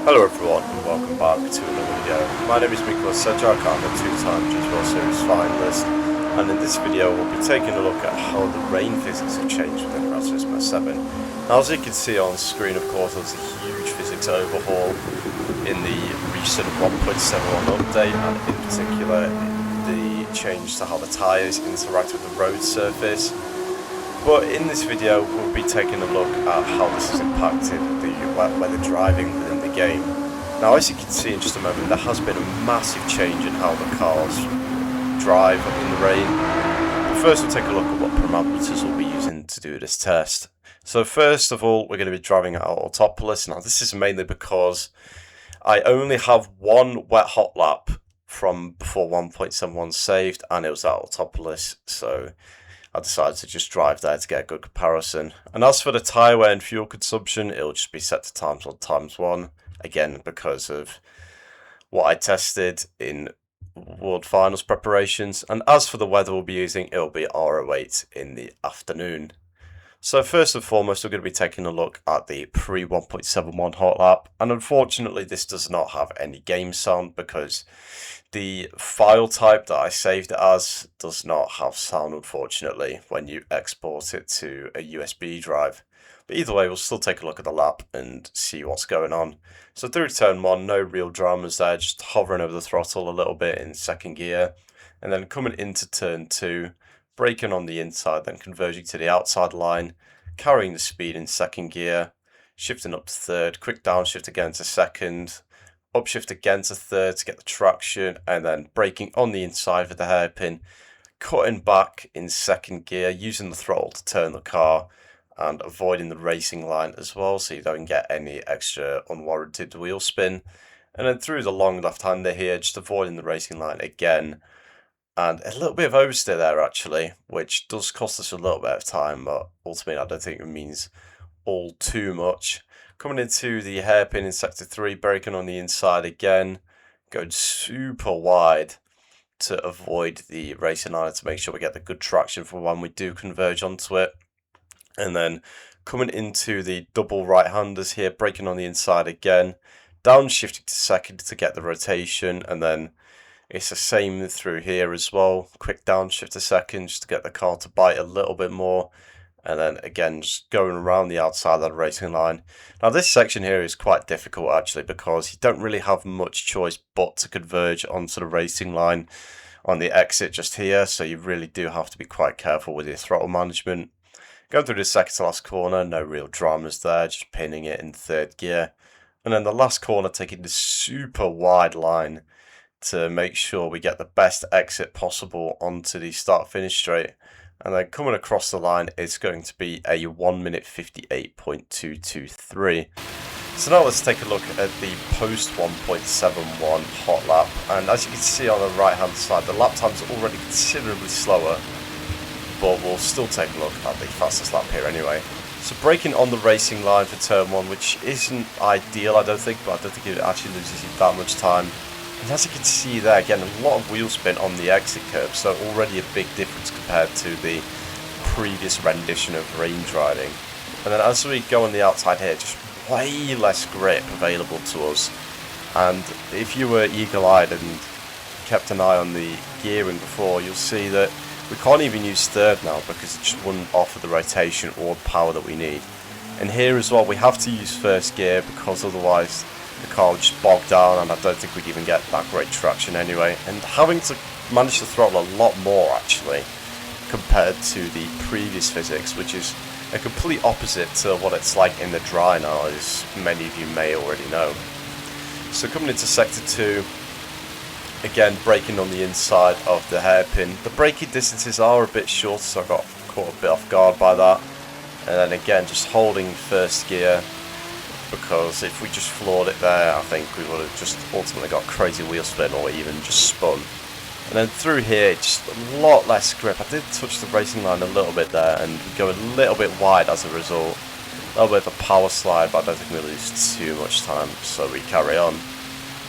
Hello everyone and welcome back to another video. My name is Mikola Sedjak, I'm a two-time GT Series finalist, and in this video we'll be taking a look at how the rain physics have changed within Gran Turismo 7. Now, as you can see on screen, of course, there's a huge physics overhaul in the recent 1.71 update, and in particular the change to how the tyres interact with the road surface. But in this video we'll be taking a look at how this has impacted the weather driving within the game. Now, as you can see in just a moment, there has been a massive change in how the cars drive in the rain. But first we'll take a look at what parameters we'll be using to do this test. So first of all, we're going to be driving at Autopolis. Now this is mainly because I only have one wet hot lap from before 1.71 saved, and it was at Autopolis, so I decided to just drive there to get a good comparison. And as for the tyre wear and fuel consumption, it'll just be set to ×1, again because of what I tested in World Finals preparations. And as for the weather we'll be using, it'll be R08 in the afternoon. So first and foremost, we're going to be taking a look at the pre-1.71 hot lap, and unfortunately this does not have any game sound because the file type that I saved it as does not have sound, unfortunately, when you export it to a USB drive. But either way, we'll still take a look at the lap and see what's going on. So through turn 1, no real dramas there, just hovering over the throttle a little bit in second gear, and then coming into turn 2, braking on the inside, then converging to the outside line, carrying the speed in second gear, shifting up to third, quick downshift again to second, upshift again to third to get the traction, and then braking on the inside with the hairpin, cutting back in second gear, using the throttle to turn the car, and avoiding the racing line as well so you don't get any extra unwarranted wheel spin. And then through the long left-hander here, just avoiding the racing line again. And a little bit of oversteer there actually, which does cost us a little bit of time, but ultimately I don't think it means all too much. Coming into the hairpin in sector 3, braking on the inside again, going super wide to avoid the racing line to make sure we get the good traction for when we do converge onto it. And then coming into the double right-handers here, braking on the inside again, downshifting to second to get the rotation, and then it's the same through here as well. Quick downshift to second just to get the car to bite a little bit more. And then again, just going around the outside of that racing line. Now this section here is quite difficult actually because you don't really have much choice but to converge onto the racing line on the exit just here. So you really do have to be quite careful with your throttle management. Going through the second to last corner, no real dramas there, just pinning it in third gear. And then the last corner, taking the super wide line to make sure we get the best exit possible onto the start-finish straight. And then coming across the line, it's going to be a 1 minute 58.223. So now let's take a look at the post 1.71 hot lap. And as you can see on the right hand side, the lap time's already considerably slower, but we'll still take a look at the fastest lap here anyway. So braking on the racing line for turn 1, which isn't ideal I don't think, but I don't think it actually loses you that much time. And as you can see there, again, a lot of wheel spin on the exit curve, so already a big difference compared to the previous rendition of rain driving. And then as we go on the outside here, just way less grip available to us. And if you were eagle-eyed and kept an eye on the gearing before, you'll see that we can't even use third now because it just wouldn't offer the rotation or power that we need. And here as well, we have to use first gear because otherwise the car would just bog down, and I don't think we'd even get that great traction anyway. And having to manage to throttle a lot more actually compared to the previous physics, which is a complete opposite to what it's like in the dry now, as many of you may already know. So coming into sector 2, again braking on the inside of the hairpin. The braking distances are a bit short, so I got caught a bit off guard by that. And then again just holding first gear, because if we just floored it there, I think we would have just ultimately got crazy wheel spin or even just spun. And then through here, just a lot less grip. I did touch the racing line a little bit there, and we go a little bit wide as a result. A little bit of a power slide, but I don't think we lose too much time, so we carry on.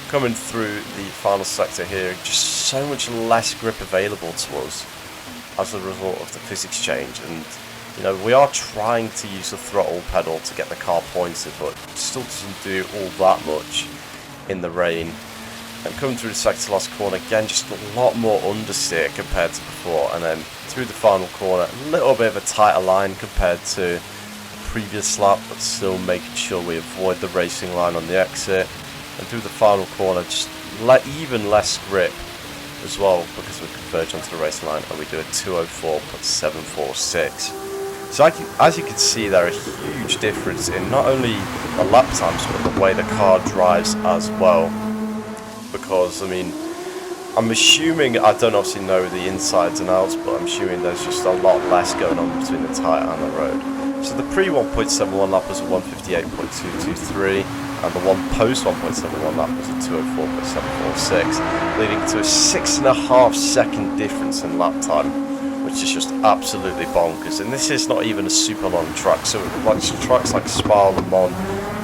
Coming through the final sector here, just so much less grip available to us as a result of the physics change, and You know, we are trying to use the throttle pedal to get the car pointed, but it still doesn't do all that much in the rain. And coming through the second to last corner, again, just a lot more understeer compared to before. And then through the final corner, a little bit of a tighter line compared to the previous lap, but still making sure we avoid the racing line on the exit. And through the final corner, just even less grip as well, because we converge onto the racing line and we do a 2:04.746. So as you can see, there a huge difference in not only the lap times but the way the car drives as well. Because I mean, I'm assuming, I don't obviously know the insides and outs, but I'm assuming there's just a lot less going on between the tyre and the road. So the pre 1.71 lap was a 1:58.223. And the one post 1.71 lap was a 2:04.746, leading to a 6.5 second difference in lap time, which is just absolutely bonkers. And this is not even a super long track, so like tracks like Spa, Le Mans,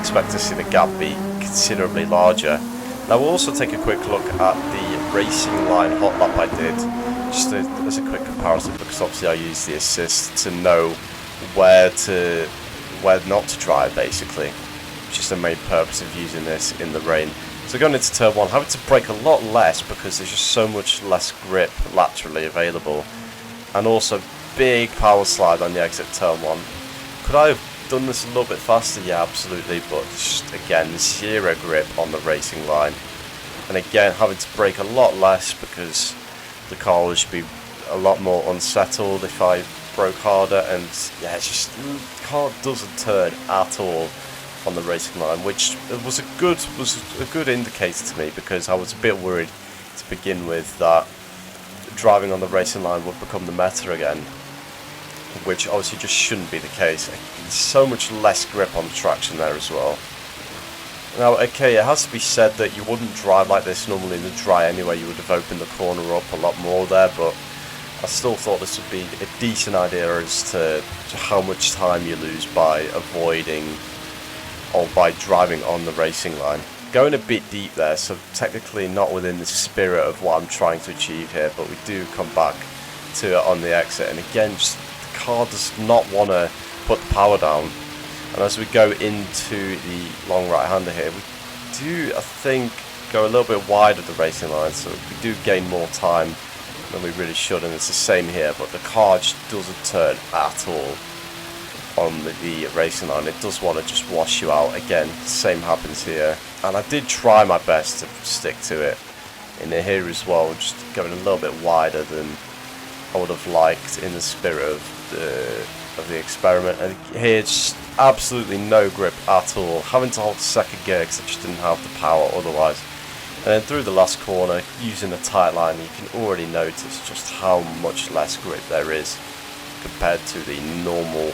expect to see the gap be considerably larger. Now we'll also take a quick look at the racing line hot lap I did, just as a quick comparison, because obviously I used the assist to know where not to drive, basically. Just the main purpose of using this in the rain. So going into turn 1, having to brake a lot less because there's just so much less grip laterally available, and also big power slide on the exit turn 1. Could I have done this a little bit faster? Yeah, absolutely, but just again, zero grip on the racing line, and again having to brake a lot less because the car would be a lot more unsettled if I broke harder. And yeah, it's just the car doesn't turn at all on the racing line, which was a good indicator to me, because I was a bit worried to begin with that driving on the racing line would become the meta again, which obviously just shouldn't be the case. There's so much less grip on the traction there as well. Now, okay, it has to be said that you wouldn't drive like this normally in the dry anyway. You would have opened the corner up a lot more there, but I still thought this would be a decent idea as to how much time you lose by avoiding or by driving on the racing line. Going a bit deep there, so technically not within the spirit of what I'm trying to achieve here, but we do come back to it on the exit. And again, just the car does not want to put the power down. And as we go into the long right-hander here, we do, I think, go a little bit wide of the racing line, so we do gain more time than we really should, and it's the same here, but the car just doesn't turn at all on the racing line. It does want to just wash you out. Again, same happens here, and I did try my best to stick to it in here as well, just going a little bit wider than I would have liked in the spirit of the experiment. And here, just absolutely no grip at all, having to hold second gear because I just didn't have the power otherwise. And then through the last corner, using a tight line, you can already notice just how much less grip there is compared to the normal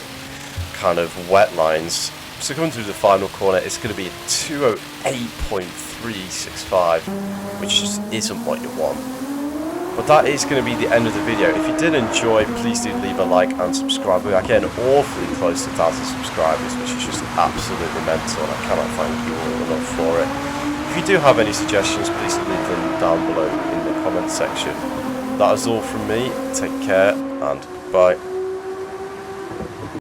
kind of wet lines. So coming through the final corner, it's going to be a 2:08.365, which just isn't what you want. But that is going to be the end of the video. If you did enjoy, please do leave a like and subscribe. We are getting awfully close to 1,000 subscribers, which is just absolutely mental, and I cannot thank you all enough for it. If you do have any suggestions, please leave them down below in the comment section. That is all from me. Take care and goodbye.